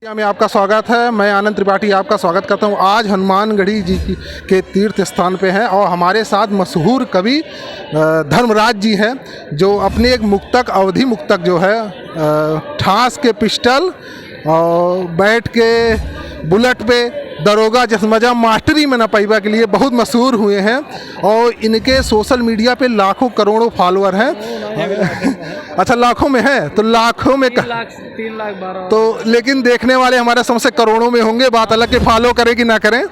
में आपका स्वागत है। मैं आनंद त्रिपाठी आपका स्वागत करता हूं। आज हनुमानगढ़ी जी के तीर्थ स्थान पे हैं और हमारे साथ मशहूर कवि धर्मराज जी हैं, जो अपने एक मुक्तक अवधि मुक्तक जो है ठास के पिस्टल और बैठ के बुलेट पे दरोगा जसमजा मास्टरी में न पैबा के लिए बहुत मशहूर हुए हैं और इनके सोशल मीडिया पे लाखों करोड़ों फॉलोअर हैं। अच्छा, लाखों में है तो लाखों में 3 लाख 12 तो लेकिन देखने वाले हमारे समझ से करोड़ों में होंगे। बात अलग के फॉलो करें कि ना करें।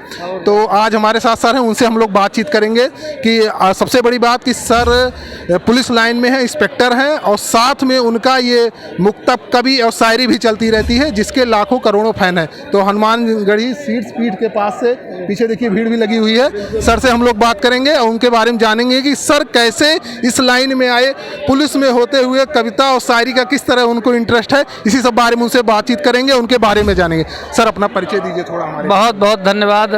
तो आज हमारे साथ सर हैं, उनसे हम लोग बातचीत करेंगे कि सबसे बड़ी बात कि सर पुलिस लाइन में है, इंस्पेक्टर हैं और साथ में उनका ये मुक्तक कवि और शायरी भी चलती रहती है जिसके लाखों करोड़ों फैन हैं। तो हनुमानगढ़ी सीट स्पीड के पास से पीछे देखिए भीड़ भी लगी हुई है। सर से हम लोग बात करेंगे और उनके बारे में जानेंगे कि सर कैसे इस लाइन में आए, पुलिस में होते हुए कविता और शायरी का किस तरह उनको इंटरेस्ट है, इसी सब बारे में उनसे बातचीत करेंगे, उनके बारे में जानेंगे। सर अपना परिचय दीजिए थोड़ा हमारे। बहुत बहुत धन्यवाद।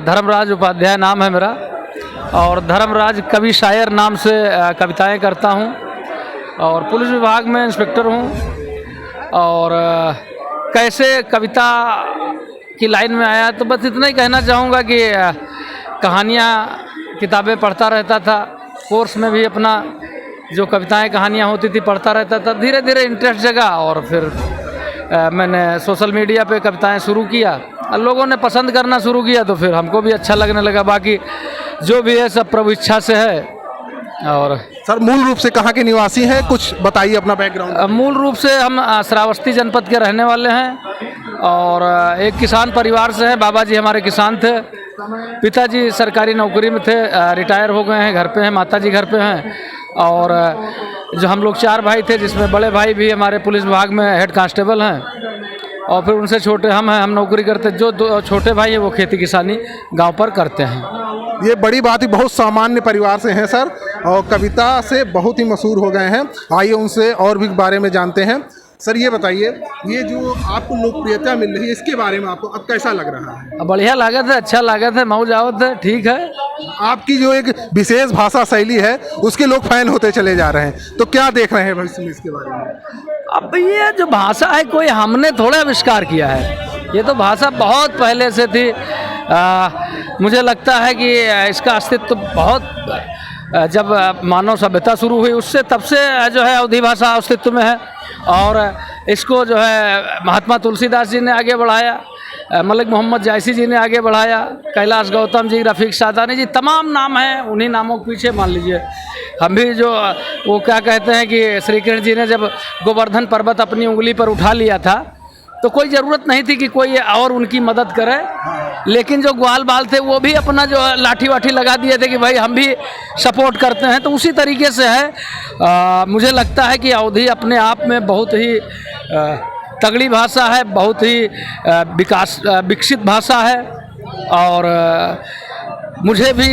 धर्मराज उपाध्याय नाम है मेरा और धर्मराज कवि शायर नाम से कविताएं करता हूं और पुलिस विभाग में इंस्पेक्टर हूं। और कैसे कविता की लाइन में आया तो बस इतना ही कहना चाहूँगा कि कहानियाँ किताबें पढ़ता रहता था, कोर्स में भी अपना जो कविताएं कहानियाँ होती थी पढ़ता रहता था। धीरे धीरे इंटरेस्ट जगा और फिर मैंने सोशल मीडिया पे कविताएं शुरू किया और लोगों ने पसंद करना शुरू किया तो फिर हमको भी अच्छा लगने लगा। बाकी जो भी है सब प्रभु इच्छा से है। और सर मूल रूप से कहाँ के निवासी हैं, कुछ बताइए अपना बैकग्राउंड। मूल रूप से हम श्रावस्ती जनपद के रहने वाले हैं और एक किसान परिवार से हैं। बाबा जी हमारे किसान थे, पिताजी सरकारी नौकरी में थे, रिटायर हो गए हैं, घर पे हैं, माताजी घर पे हैं। और जो हम लोग 4 भाई थे जिसमें बड़े भाई भी हमारे पुलिस विभाग में हेड कांस्टेबल हैं और फिर उनसे छोटे हम हैं, हम नौकरी करते। जो 2 छोटे भाई हैं वो खेती किसानी गांव पर करते हैं। ये बड़ी बात है, बहुत सामान्य परिवार से हैं सर और कविता से बहुत ही मशहूर हो गए हैं। आइए उनसे और भी बारे में जानते हैं। सर ये बताइए, ये जो आपको लोकप्रियता मिल रही है इसके बारे में आपको अब कैसा लग रहा है? बढ़िया लागत है, अच्छा लागत है, मौज आवत है, ठीक है। आपकी जो एक विशेष भाषा शैली है उसके लोग फैन होते चले जा रहे हैं, तो क्या देख रहे हैं भविष्य में इसके बारे में? अब ये जो भाषा है कोई हमने थोड़ा आविष्कार किया है, ये तो भाषा बहुत पहले से थी। मुझे लगता है कि इसका अस्तित्व बहुत जब मानव सभ्यता शुरू हुई उससे तब से जो है अवधी भाषा अस्तित्व में है। और इसको जो है महात्मा तुलसीदास जी ने आगे बढ़ाया, मलिक मोहम्मद जायसी जी ने आगे बढ़ाया, कैलाश गौतम जी, रफ़ीक सादानी जी, तमाम नाम हैं। उन्हीं नामों के पीछे मान लीजिए हम भी जो वो क्या कहते हैं कि श्री कृष्ण जी ने जब गोवर्धन पर्वत अपनी उंगली पर उठा लिया था तो कोई ज़रूरत नहीं थी कि कोई और उनकी मदद करे, लेकिन जो ग्वाल बाल थे वो भी अपना जो लाठी वाठी लगा दिए थे कि भाई हम भी सपोर्ट करते हैं। तो उसी तरीके से है। मुझे लगता है कि अवधी अपने आप में बहुत ही तगड़ी भाषा है, बहुत ही विकसित भाषा है। और मुझे भी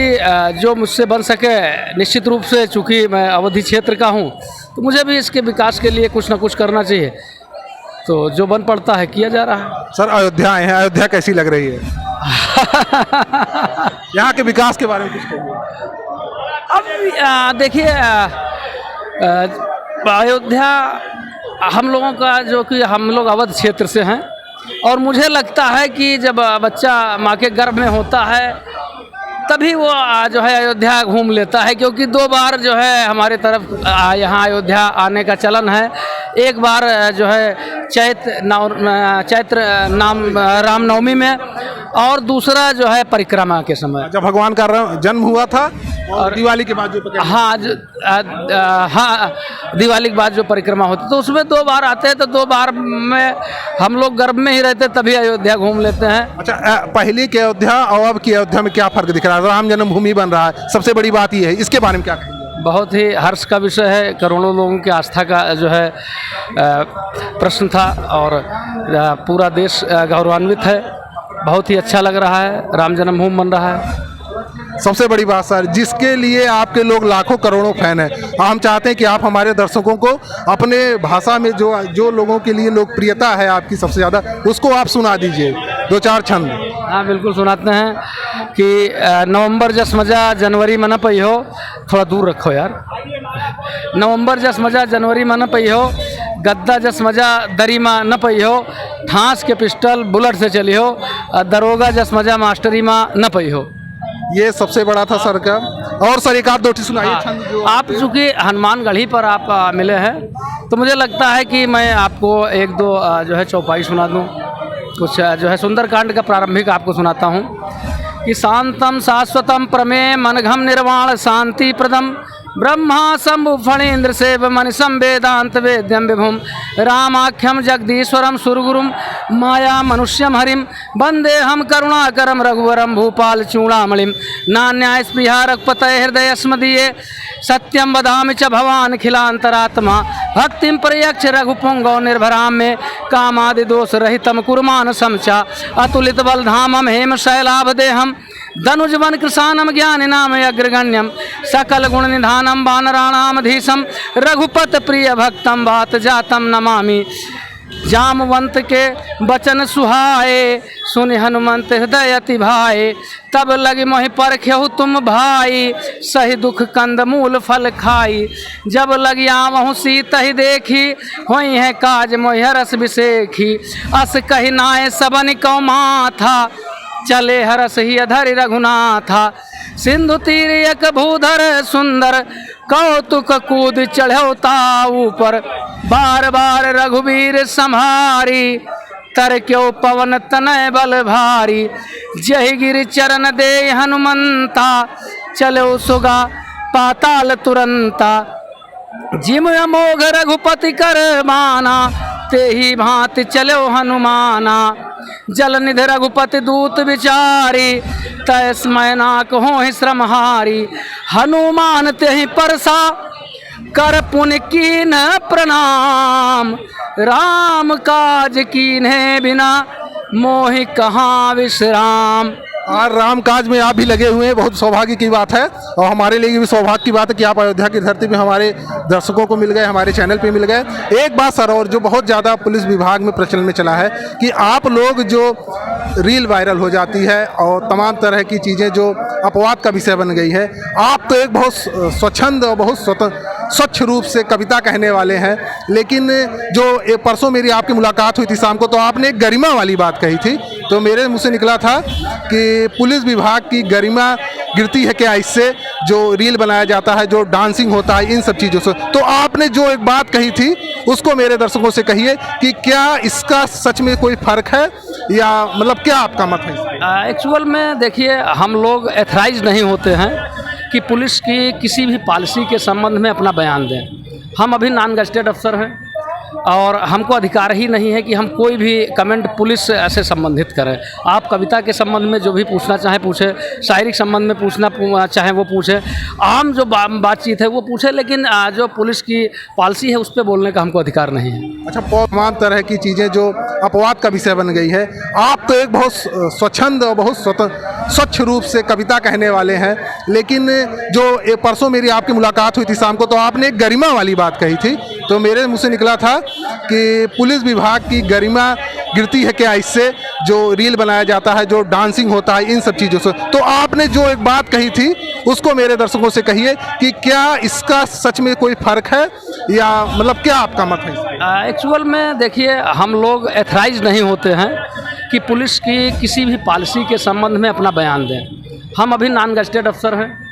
जो मुझसे बन सके निश्चित रूप से, चूँकि मैं अवधी क्षेत्र का हूँ तो मुझे भी इसके विकास के लिए कुछ ना कुछ करना चाहिए। तो जो बन पड़ता है किया जा रहा है। सर अयोध्या आए हैं, अयोध्या कैसी लग रही है? यहाँ के विकास के बारे में कुछ कहिए। अब देखिए अयोध्या हम लोगों का जो कि हम लोग अवध क्षेत्र से हैं और मुझे लगता है कि जब बच्चा माँ के गर्भ में होता है तभी वो जो है अयोध्या घूम लेता है, क्योंकि 2 बार जो है हमारे तरफ यहाँ अयोध्या आने का चलन है। एक बार जो है चैत्र रामनवमी में और दूसरा जो है परिक्रमा के समय जब भगवान का जन्म हुआ था और दिवाली के बाद जो हाँ दिवाली के बाद जो परिक्रमा होती तो उसमें 2 बार आते हैं। तो 2 बार में हम लोग गर्भ में ही रहते तभी अयोध्या घूम लेते हैं। अच्छा, पहले की अयोध्या और अब की अयोध्या में क्या फर्क दिख रहा है? राम जन्मभूमि बन रहा है, सबसे बड़ी बात ये है, इसके बारे में क्या कहेंगे? बहुत ही हर्ष का विषय है, करोड़ों लोगों की आस्था का जो है प्रश्न था और पूरा देश गौरवान्वित है। बहुत ही अच्छा लग रहा है, राम जन्मभूमि बन रहा है। सबसे बड़ी बात सर, जिसके लिए आपके लोग लाखों करोड़ों फैन हैं, हम चाहते हैं कि आप हमारे दर्शकों को अपने भाषा में जो लोगों के लिए लोकप्रियता है आपकी सबसे ज़्यादा, उसको आप सुना दीजिए 2-4 छंद। हाँ बिल्कुल सुनाते हैं कि नवंबर जस मजा जनवरी मन पई हो, थोड़ा दूर रखो यार। नवंबर जस मजा जनवरी मन पई हो, गद्दा जस मजा दरीमा न पई हो, ठांस के पिस्टल बुलेट से चली हो, दरोगा जस मजा मास्टरी माँ न पई हो। ये सबसे बड़ा था सर का। और सर एक आध दो ठी सुनाइए छंद जो आप चूँकि हनुमानगढ़ी पर आप मिले हैं, तो मुझे लगता है कि मैं आपको एक दो जो है चौपाई सुना दूं। कुछ जो है सुंदरकांड का प्रारंभिक आपको सुनाता हूं कि शांतम शाश्वतम प्रमेय मनघम निर्वाण शांति प्रदम ब्रह्मा शंभु फणीन्द्र सेव मनिषम वेदांत वेद्यम विभुम रामाख्यम जगदीश्वरम सुरगुरुम माया मनुष्यम हरिम वंदे हम करुणाकरम रघुवरम भूपाल चूड़ामणिम नान्याय स्पृहा रघुपतये हृदय स्मदीये सत्यम वदामि च भवान खिलांतरात्मा भक्तिम प्रयक्ष रघुपुंगो निर्भराम में कामादि दोष रहितम कुर्मान समचा अतुलित बलधामम हेम शैलाभ देहम धनुजवन कृशानम ज्ञान नाम अग्रगण्यम सकल गुण निधानम वानराणामधीशम रघुपत प्रिय भक्तम वात जातम नमामि जामवंत के बचन सुहाए सुनि हनुमंत हृदय अति भाए तब लगी मोहि परखेहु तुम भाई सही दुख कंद मूल फल खाई जब लगी आवहु सीत ही देखी होई है काज मोहि हरस बिसेखी अस कही नाय सबन कौ माथा चले हरस ही अधरि रघुनाथा सिंधु तीर एक भूधर सुंदर कौतुक कूद चढ़ौता ऊपर बार बार रघुवीर संहारी तर क्यों पवन तनय बल भारी जय गिर चरण दे हनुमंता चलो सुगा पाताल तुरंता जिम अमोघ रघुपति कर माना ते ही भांति चलो हनुमाना जल निधि रघुपति दूत विचारी तस्मय नाक हो श्रमहारी हनुमान ते ही परसा कर पुण्य कीन प्रणाम राम काज कीन्हे बिना मोहि कहाँ विश्राम। और राम काज में आप भी लगे हुए हैं, बहुत सौभाग्य की बात है और हमारे लिए भी सौभाग्य की बात है कि आप अयोध्या की धरती पे हमारे दर्शकों को मिल गए, हमारे चैनल पे मिल गए। एक बात सर और जो बहुत ज़्यादा पुलिस विभाग में प्रचलन में चला है कि आप लोग जो रील वायरल हो जाती है और तमाम तरह की चीज़ें जो अपवाद का विषय बन गई है, आप तो एक बहुत स्वच्छंद और बहुत स्वच्छ रूप से कविता कहने वाले हैं, लेकिन जो परसों मेरी आपकी मुलाकात हुई थी शाम को, तो आपने एक गरिमा वाली बात कही थी, तो मेरे मुँह से निकला था कि पुलिस विभाग की गरिमा गिरती है क्या इससे, जो रील बनाया जाता है, जो डांसिंग होता है, इन सब चीज़ों से। तो आपने जो एक बात कही थी उसको मेरे दर्शकों से कहिए कि क्या इसका सच में कोई फ़र्क है या मतलब क्या आपका मत है? एक्चुअल में देखिए, हम लोग एथराइज नहीं होते हैं कि पुलिस की किसी भी पॉलिसी के संबंध में अपना बयान दें। हम अभी नॉन गजेटेड अफसर हैं और हमको अधिकार ही नहीं है कि हम कोई भी कमेंट पुलिस से संबंधित करें। आप कविता के संबंध में जो भी पूछना चाहें पूछे, शायरी के संबंध में पूछना चाहें वो पूछे, आम जो बातचीत है वो पूछे, लेकिन जो पुलिस की पॉलिसी है उस पर बोलने का हमको अधिकार नहीं है। अच्छा, तमाम तरह की चीज़ें जो अपवाद का विषय बन गई है, आप तो एक बहुत स्वच्छंद और बहुत स्वच्छ रूप से कविता कहने वाले हैं, लेकिन जो परसों मेरी आपकी मुलाकात हुई थी शाम को, तो आपने एक गरिमा वाली बात कही थी, तो मेरे मुँह से निकला था कि पुलिस विभाग की गरिमा गिरती है क्या इससे, जो रील बनाया जाता है, जो डांसिंग होता है, इन सब चीज़ों से। तो आपने जो एक बात कही थी उसको मेरे दर्शकों से कहिए कि क्या इसका सच में कोई फ़र्क है या मतलब क्या आपका मत है? एक्चुअल में देखिए, हम लोग एथराइज नहीं होते हैं कि पुलिस की किसी भी पॉलिसी के संबंध में अपना बयान दें। हम अभी नॉन गजेटेड अफसर हैं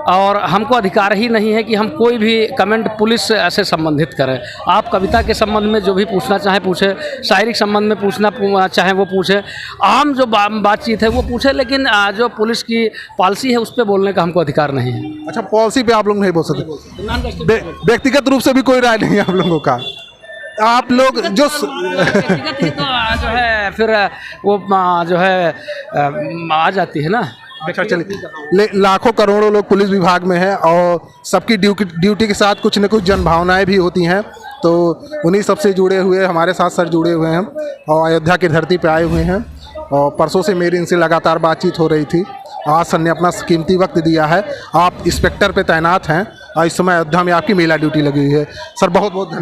और हमको अधिकार ही नहीं है कि हम कोई भी कमेंट पुलिस से संबंधित करें। आप कविता के संबंध में जो भी पूछना चाहें पूछे, शायरी के संबंध में पूछना चाहें वो पूछे, आम जो बातचीत है वो पूछे, लेकिन जो पुलिस की पॉलिसी है उस पर बोलने का हमको अधिकार नहीं है। अच्छा, पॉलिसी पे आप लोग नहीं बोल सकते? व्यक्तिगत रूप से भी कोई राय नहीं है आप लोगों का? आप लोग जो जो है फिर वो जो है आ जाती है ना। अच्छा, चलिए, लाखों करोड़ों लोग पुलिस विभाग में हैं और सबकी ड्यूटी के साथ कुछ न कुछ जनभावनाएं भी होती हैं, तो उन्हीं सबसे जुड़े हुए हमारे साथ सर जुड़े हुए हैं और अयोध्या की धरती पे आए हुए हैं और परसों से मेरी इनसे लगातार बातचीत हो रही थी। आज सर ने अपना कीमती वक्त दिया है। आप इंस्पेक्टर पे तैनात हैं और इस समय अयोध्या में आपकी महिला ड्यूटी लगी हुई है। सर बहुत बहुत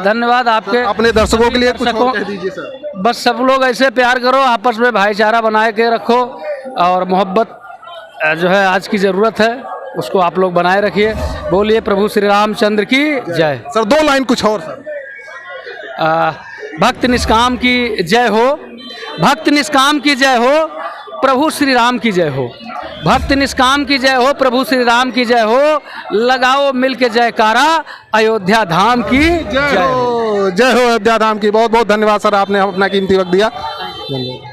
धन्यवाद आपके। अपने दर्शकों के लिए कुछ और कह दीजिए सर। बस सब लोग ऐसे प्यार करो, आपस में भाईचारा बनाए के रखो और मोहब्बत जो है आज की ज़रूरत है, उसको आप लोग बनाए रखिए। बोलिए प्रभु श्री रामचंद्र की जय। सर 2 लाइन कुछ और सर। भक्त निष्काम की जय हो, भक्त निष्काम की जय हो, प्रभु श्री राम की जय हो, भक्त निष्काम की जय हो, प्रभु श्री राम की जय हो, लगाओ मिल के जयकारा, अयोध्या धाम की जय हो। जय हो अयोध्या धाम की। बहुत बहुत धन्यवाद सर, आपने अपना कीमती वक्त दिया। धन्यवाद।